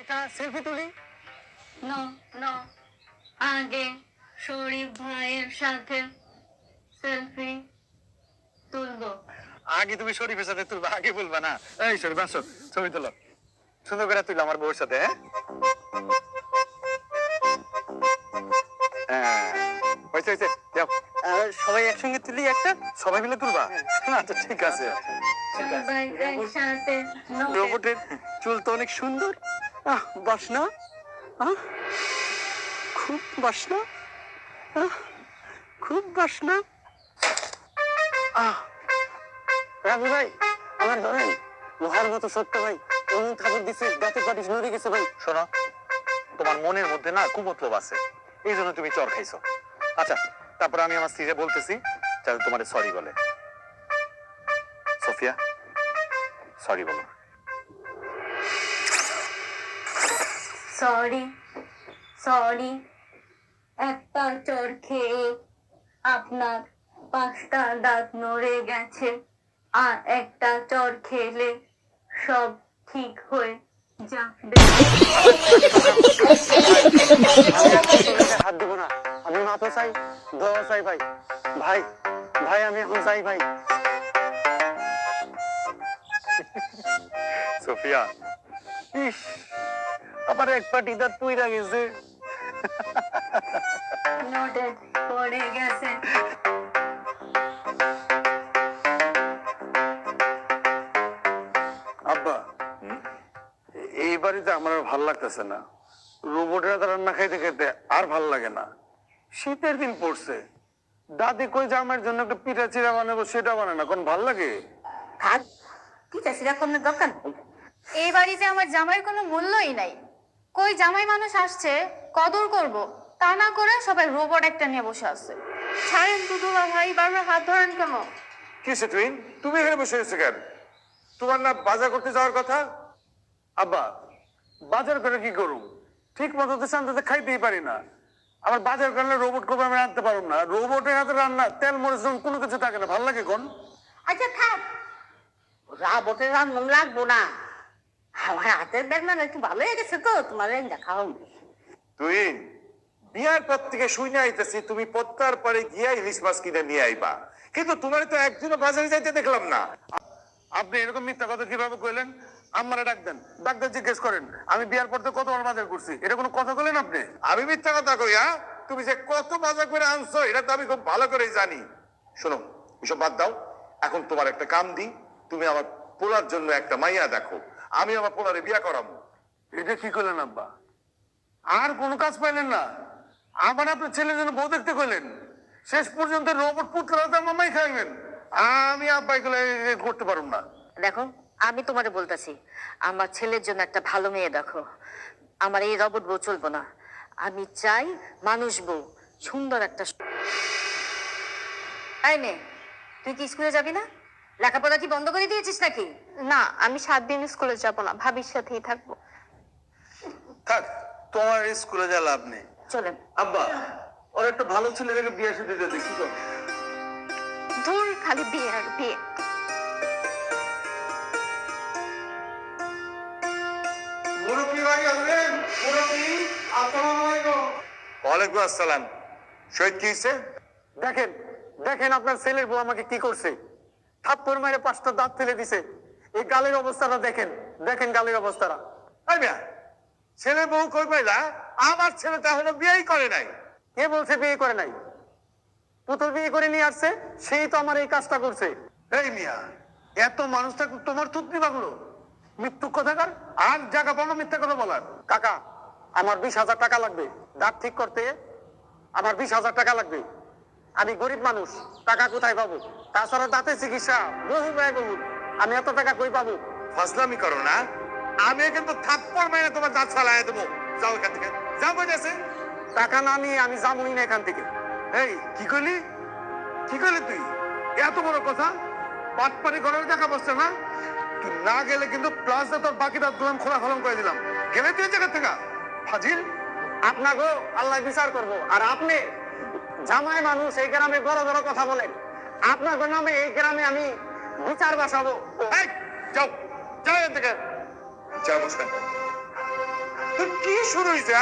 একটা সেলফি তুলি। No no, আগে শরীফ ভাইয়ের সাথে সেলফি তুলবো। আগে তুমি শরীফের সাথে তুলবা, আগে বলবা না। এই শরীফ আসো, ছবি তোলো, সুন্দর করে তুলো আমার বউর সাথে। হয়েছে হয়েছে, যাও। সবাই একসঙ্গে তুলি একটা, সবাই মিলে তুলবা। আচ্ছা ঠিক আছে। ভাইয়ের সাথে রোবটের চুল তো অনেক সুন্দর। বাসনা, খুব বাসনা, খুব বাসনা। রাজু ভাই, আমার ধরেন লোহার মতো সত্য ভাই, এমন ঠাকুর দিচ্ছে দাঁতে পাটিস নড়ে গেছে ভাই। শোনো, তোমার মনের মধ্যে না কুমতলব আছে, এই জন্য তুমি চর খাইছো। আচ্ছা, তারপর আমি আমার স্ত্রীকে বলতেছি যাতে তোমার সরি বলে। সোফিয়া, সরি বলো। সরি সরি, একটা চোর খেয়ে আপনার 5টা দাঁত নড়ে গেছে, আর একটা চোর খেলে সব ঠিক হয়ে যাবে। হাত দিব না, আমি মাথা চাই, দোয়া চাই ভাই। ভাই ভাই আমি এখন চাই ভাই। সোফিয়া, ইস, আমার এক পাটি দাঁত পুইরা গেছে। নোটে পড়ে গেছে। আব্বা, এই বাড়িতে আমার আর ভাল লাগতেছে না। রোবটের রান্না খাইতে খাইতে আর ভাল লাগে না। শীতের দিন পড়ছে, দাদি কই জামাইয়ের জন্য একটা পিঠা চিরা বানাবো, সেটা বানায় না, কোন ভাল লাগে? থাক, কি চাষিরা কোনো দোকান। এই বাড়িতে আমার জামাইয়ের কোনো মূল্যই নাই। কই জামাই মানুষ আসছে, কদর করব, তা না করে সবাই রোবট একটা নিয়ে বসে আছে। ছাড়েন দুদুলা ভাই, বারবার হাত ধরেন কেন? কিসে টুইন, তুমি এখানে বসে রয়েছো কেন? তোমার না বাজার করতে যাওয়ার কথা? আব্বা, বাজার করে কি করুম? ঠিক মতো তো শান্তিতে খাইতেই পারি না। আবার বাজার করলে রোবট করবো, আমি আনতে পারবো না। রোবটের হাতে রান্না, তেল মরিচ নুন কোনো কিছু থাকে না, ভাল লাগে কোন? আচ্ছা থাক, রাবটের রান্না লাগবো না। আমার হাতের বেদনা একটু ভালো হয়ে গেছে তো, তোমার দেখাও। টুইন, বিয়ার পর থেকে শুনে আইতেছি তুমি পদ্মার পরে গিয়া ইলিশ মাছ কিনে নিয়ে আইবা, কিন্তু তোমার তো একদিনও বাজারে যাইতে দেখলাম না। আপনি এরকম মিথ্যা কথা কিভাবে কইলেন? আমারে ডাক দেন, ডাক দেন, জিজ্ঞেস করেন আমি বিয়ার পর থেকে কতবার বাজার করছি। এটা কোনো কথা বলেন আপনি? আমি মিথ্যা কথা কই? তুমি যে কত বাজার করে আনছো এটা তো আমি খুব ভালো করেই জানি। শোনো, এসব বাদ দাও, এখন তোমার একটা কাম দিই, তুমি আমার পোলার জন্য একটা মাইয়া দেখো, আমি আমার পোলারে বিয়া করাবো। এটা কি করলেন আব্বা? আর কোনো কাজ পাইলেন না? আবার আপনার ছেলের জন্য বউ দেখতে কইলেন, শেষ পর্যন্ত রোবট পুত্র মামাই খাইবেন। আমি আব্বা এগুলো করতে পারুম না। দেখো, আমি তোমারে বলতেছি, আমার ছেলের জন্য একটা ভালো মেয়ে দেখো। আমার এই রবট বউ চলবো না। আমি চাই মানুষ বউ, সুন্দর একটা। এই মেয়ে, তুই কি স্কুলে যাবি না? লেখাপড়া কি বন্ধ করে দিয়েছিস নাকি? না, আমি 7 দিন স্কুলে যাব না, ভাবির সাথেই থাকবো। থাক, তোমার স্কুলে যা লাভ নেই। চলেন। আব্বা, ওর একটা ভালো ছেলে রেখে বিয়ে সাথে দিতে কি করো? দূর, খালি বিয়ে আর বিয়ে। মুরব্বী ভাই আসবেন, মুরব্বী, আসসালামু আলাইকুম। ওয়ালাইকুম আসসালাম। শহীদ কি হয়েছে? দেখেন, দেখেন আপনার ছেলের বউ আমাকে কি করছে। থাপ্পড় মেরে 5টা দাঁত ফেলে দিছে। এই গালের অবস্থাটা দেখেন, দেখেন গালের অবস্থাটা। এই মিয়া, ছেলে বউ কই পাইলা? আমার ছেলে তাহলে বিয়েই করে নাই। কে বলছে বিয়ে করে নাই? পুতুল বিয়ে করে নিয়ে আসছে, সেই তো আমার এই কাজটা করছে। এই মিয়া, এত মানুষটা তোমার থুতনি বাগলো, মৃত্যু কথাকার, আর জায়গা পাবো মিথ্যা কথা বলার। কাকা, আমার 20,000 টাকা লাগবে দাঁত ঠিক করতে। আমার 20,000 টাকা লাগবে। আমি গরিব মানুষ, টাকা কোথায় পাবো? তাছাড়া দাঁতের চিকিৎসা বহু ব্যয়বহুল, আমি এত টাকা কই পাবো? ফাজলামি করো না, আমি কিন্তু থাপ্পড় মেরে তোমার দাঁত ফালাই দেবো। যাও এখান থেকে, যাও বলেছে। টাকা না নিয়ে আমি যাবই না এখান থেকে। এই কি করলি, কি করলি তুই? এত বড় কথা, পাটপাড়ি ঘরের টাকা বসছে না? তুই না গেলে কিন্তু প্লাস তোর বাকি দাঁত দুলাম খোলা খলম করে দিলাম। গেলে তুই জায়গা থেকে ফাজিল। আপনাকেও আল্লাহ বিচার করবো, আর আপনি জামাই মানুষ, এই গ্রামে বড় বড় কথা বলেন। আপনার নামে এই গ্রামে আমি বিচার বসাবো। এই, যাও, যাও এখান থেকে। যা বসবেন। তোর কি শুরু হয়েছে?